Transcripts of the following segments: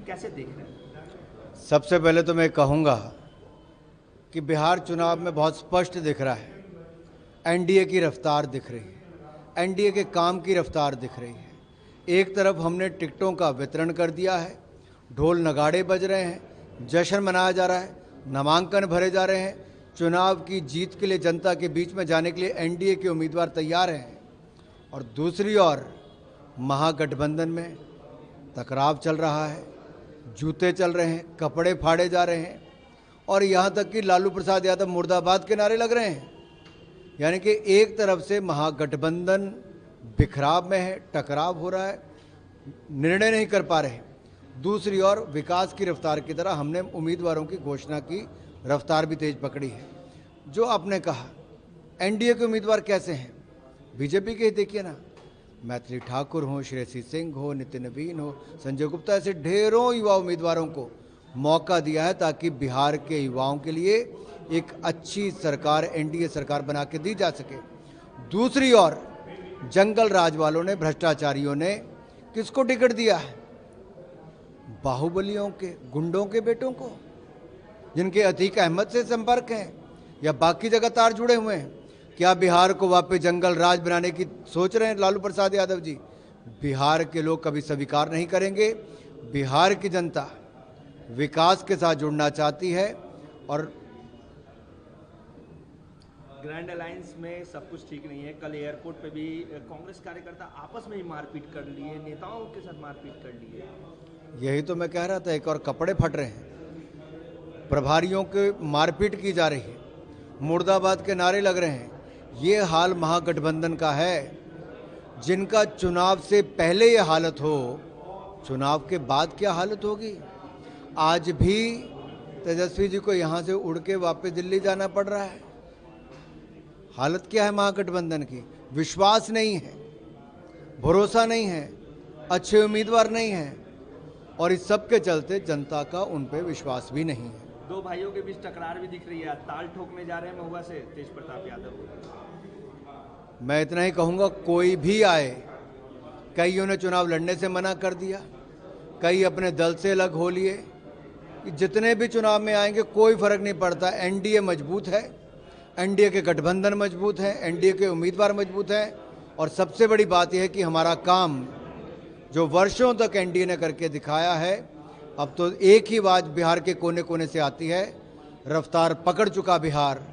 कैसे देख रहे हैं? सबसे पहले तो मैं कहूँगा कि बिहार चुनाव में बहुत स्पष्ट दिख रहा है, एनडीए की रफ्तार दिख रही है, एनडीए के काम की रफ्तार दिख रही है। एक तरफ हमने टिकटों का वितरण कर दिया है, ढोल नगाड़े बज रहे हैं, जश्न मनाया जा रहा है, नामांकन भरे जा रहे हैं, चुनाव की जीत के लिए जनता के बीच में जाने के लिए एनडीए के उम्मीदवार तैयार हैं। और दूसरी ओर महागठबंधन में टकराव चल रहा है, जूते चल रहे हैं, कपड़े फाड़े जा रहे हैं और यहाँ तक कि लालू प्रसाद यादव मुर्दाबाद के नारे लग रहे हैं। यानी कि एक तरफ से महागठबंधन बिखराव में है, टकराव हो रहा है, निर्णय नहीं कर पा रहे। दूसरी ओर विकास की रफ्तार की तरह हमने उम्मीदवारों की घोषणा की रफ्तार भी तेज पकड़ी है। जो आपने कहा एनडीए के उम्मीदवार कैसे हैं, बीजेपी के ही देखिए ना, मैथिली ठाकुर हो, श्रेयसी सिंह हो, नितिन नवीन हो, संजय गुप्ता, ऐसे ढेरों युवा उम्मीदवारों को मौका दिया है ताकि बिहार के युवाओं के लिए एक अच्छी सरकार, एनडीए सरकार बना के दी जा सके। दूसरी ओर जंगल राज वालों ने, भ्रष्टाचारियों ने किसको टिकट दिया है? बाहुबलियों के, गुंडों के बेटों को, जिनके अतीक अहमद से संपर्क हैं या बाकी जगह तार जुड़े हुए हैं। क्या बिहार को वापस जंगल राज बनाने की सोच रहे हैं लालू प्रसाद यादव जी? बिहार के लोग कभी स्वीकार नहीं करेंगे। बिहार की जनता विकास के साथ जुड़ना चाहती है और ग्रैंड अलायंस में सब कुछ ठीक नहीं है। कल एयरपोर्ट पे भी कांग्रेस कार्यकर्ता आपस में ही मारपीट कर लिए, नेताओं के साथ मारपीट कर लिए। यही तो मैं कह रहा था, एक और कपड़े फट रहे हैं, प्रभारियों के मारपीट की जा रही है, मुर्दाबाद के नारे लग रहे हैं। ये हाल महागठबंधन का है। जिनका चुनाव से पहले ये हालत हो, चुनाव के बाद क्या हालत होगी? आज भी तेजस्वी जी को यहाँ से उड़ के वापस दिल्ली जाना पड़ रहा है। हालत क्या है महागठबंधन की? विश्वास नहीं है, भरोसा नहीं है, अच्छे उम्मीदवार नहीं है और इस सब के चलते जनता का उन पे विश्वास भी नहीं है। दो भाइयों के बीच टकरार भी दिख रही है, ताल ठोकने जा रहे हैं महुआ से तेज प्रताप यादव। मैं इतना ही कहूँगा, कोई भी आए, कईयों ने चुनाव लड़ने से मना कर दिया, कई अपने दल से अलग हो लिए। जितने भी चुनाव में आएंगे कोई फर्क नहीं पड़ता, एनडीए मजबूत है, एनडीए के गठबंधन मजबूत है, एनडीए के उम्मीदवार मजबूत हैं। और सबसे बड़ी बात यह है कि हमारा काम जो वर्षों तक एनडीए ने करके दिखाया है, अब तो एक ही आवाज बिहार के कोने कोने से आती है, रफ्तार पकड़ चुका बिहार,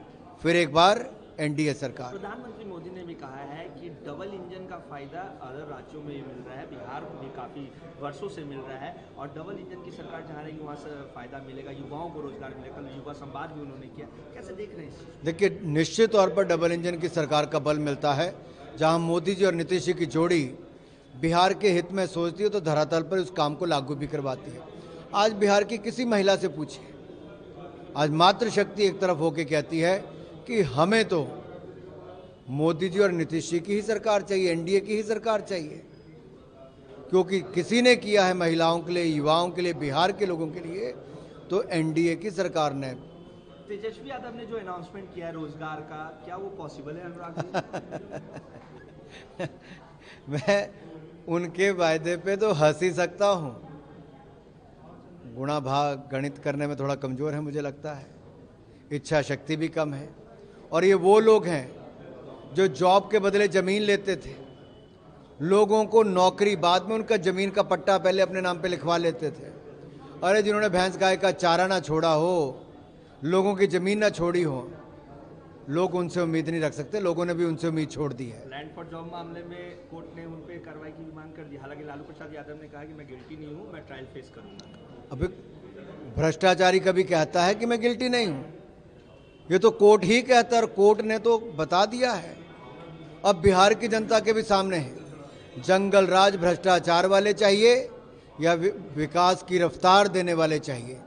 फिर एक बार एनडीए सरकार। प्रधानमंत्री मोदी ने भी कहा है कि डबल इंजन का फायदा अदर राज्यों में मिल रहा है, बिहार को भी काफी वर्षों से मिल रहा है और डबल इंजन की सरकार जहाँ रहेगी वहाँ से फायदा मिलेगा, युवाओं को रोजगार मिलेगा। कल युवा संवाद भी उन्होंने किया, कैसे देख रहे हैं? देखिए, निश्चित तौर पर डबल इंजन की सरकार का बल मिलता है। जहाँ मोदी जी और नीतीश जी की जोड़ी बिहार के हित में सोचती है तो धरातल पर उस काम को लागू भी करवाती है। आज बिहार की किसी महिला से पूछिए, आज मातृशक्ति एक तरफ होकर कहती है कि हमें तो मोदी जी और नीतीश जी की ही सरकार चाहिए, एनडीए की ही सरकार चाहिए, क्योंकि किसी ने किया है महिलाओं के लिए, युवाओं के लिए, बिहार के लोगों के लिए, तो एनडीए की सरकार ने। तेजस्वी यादव ने जो अनाउंसमेंट किया है रोजगार का, क्या वो पॉसिबल है अनुराग? मैं उनके वायदे पे तो हंस ही सकता हूँ। गुणा भाग गणित करने में थोड़ा कमज़ोर है मुझे लगता है, इच्छा शक्ति भी कम है। और ये वो लोग हैं जो जॉब के बदले ज़मीन लेते थे, लोगों को नौकरी, बाद में उनका ज़मीन का पट्टा पहले अपने नाम पे लिखवा लेते थे। अरे जिन्होंने भैंस गाय का चारा ना छोड़ा हो, लोगों की ज़मीन ना छोड़ी हो, लोग उनसे उम्मीद नहीं रख सकते। लोगों ने भी उनसे उम्मीद छोड़ दी है। लैंड फॉर जॉब मामले में कोर्ट ने उन पे कार्रवाई की मांग कर दी। हालांकि लालू प्रसाद यादव ने कहा कि मैं गिल्टी नहीं हूं, मैं ट्रायल फेस करूंगा। अभी भ्रष्टाचारी कभी कहता है कि मैं गिल्टी नहीं हूं? ये तो कोर्ट ही कहता है और कोर्ट ने तो बता दिया है। अब बिहार की जनता के भी सामने है, जंगल राज भ्रष्टाचार वाले चाहिए या विकास की रफ्तार देने वाले चाहिए?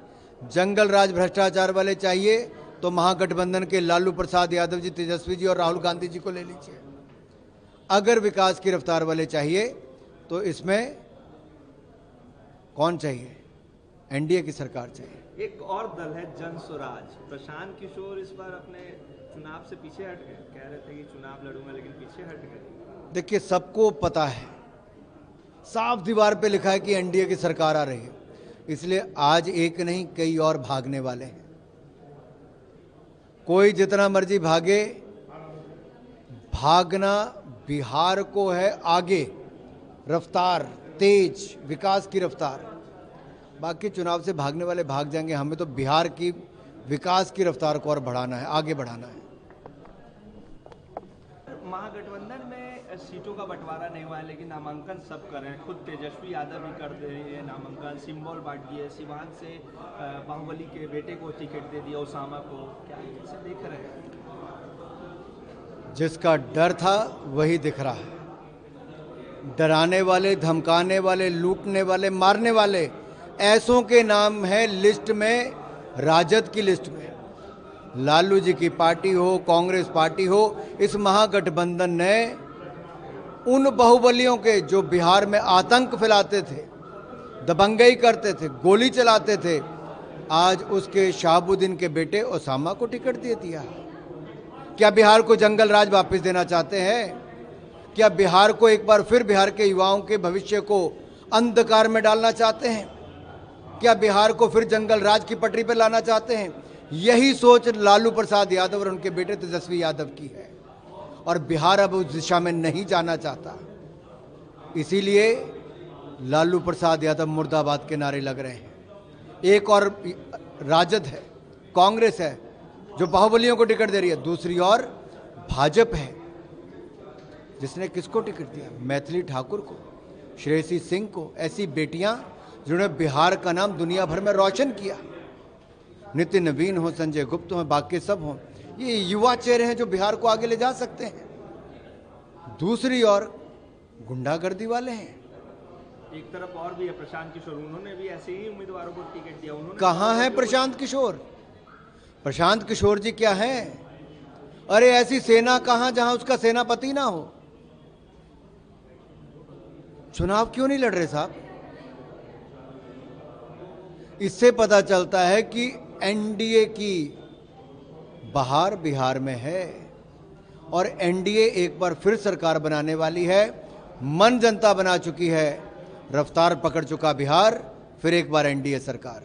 जंगल राज भ्रष्टाचार वाले चाहिए तो महागठबंधन के लालू प्रसाद यादव जी, तेजस्वी जी और राहुल गांधी जी को ले लीजिए। अगर विकास की रफ्तार वाले चाहिए तो इसमें कौन चाहिए? एनडीए की सरकार चाहिए। एक और दल है जन स्वराज, प्रशांत किशोर इस बार अपने चुनाव से पीछे हट गए, कह रहे थे कि चुनाव लड़ूंगा लेकिन पीछे हट गए। देखिए, सबको पता है, साफ दीवार पे लिखा है कि एनडीए की सरकार आ रही है। इसलिए आज एक नहीं कई और भागने वाले हैं। कोई जितना मर्जी भागे, भागना बिहार को है आगे, रफ्तार तेज, विकास की रफ्तार। बाकी चुनाव से भागने वाले भाग जाएंगे, हमें तो बिहार की विकास की रफ्तार को और बढ़ाना है, आगे बढ़ाना है। महागठबंधन में सीटों का बंटवारा नहीं हुआ है, लेकिन नामांकन सब कर रहे हैं। खुद तेजस्वी यादव भी कर दे रहे हैं नामांकन, सिंबल बांट दिए, सिवान से बाहुबली के बेटे को टिकट दे दिया, ओसामा को। क्या कैसे देख रहे हैं? जिसका डर था वही दिख रहा है। डराने वाले, धमकाने वाले, लूटने वाले, मारने वाले ऐसों के नाम है लिस्ट में, राजद की लिस्ट में। लालू जी की पार्टी हो, कांग्रेस पार्टी हो, इस महागठबंधन ने उन बाहुबलियों के जो बिहार में आतंक फैलाते थे, दबंगई करते थे, गोली चलाते थे, आज उसके शहाबुद्दीन के बेटे ओसामा को टिकट दे दिया। क्या बिहार को जंगल राज वापस देना चाहते हैं? क्या बिहार को एक बार फिर बिहार के युवाओं के भविष्य को अंधकार में डालना चाहते हैं? क्या बिहार को फिर जंगल राज की पटरी पर लाना चाहते हैं? यही सोच लालू प्रसाद यादव और उनके बेटे तेजस्वी यादव की है, और बिहार अब उस दिशा में नहीं जाना चाहता। इसीलिए लालू प्रसाद यादव मुर्दाबाद के नारे लग रहे हैं। एक और राजद है, कांग्रेस है जो बाहुबलियों को टिकट दे रही है, दूसरी ओर भाजपा है जिसने किसको टिकट दिया? मैथिली ठाकुर को, श्रेयसी सिंह को। ऐसी बेटियां जिन्होंने बिहार का नाम दुनिया भर में रोशन किया। नितिन नवीन हो, संजय गुप्त हो, बाकी सब हो, ये युवा चेहरे हैं जो बिहार को आगे ले जा सकते हैं। दूसरी ओर गुंडागर्दी वाले हैं। एक तरफ और भी है प्रशांत किशोर, उन्होंने भी ऐसे ही उम्मीदवारों को टिकट दिया। उन्होंने कहाँ है प्रशांत किशोर? प्रशांत किशोर जी क्या है? अरे ऐसी सेना कहाँ जहां उसका सेनापति ना हो। चुनाव क्यों नहीं लड़ रहे साहब? इससे पता चलता है कि एनडीए की बहार बिहार में है, और एनडीए एक बार फिर सरकार बनाने वाली है। मन जनता बना चुकी है, रफ्तार पकड़ चुका बिहार, फिर एक बार एनडीए सरकार।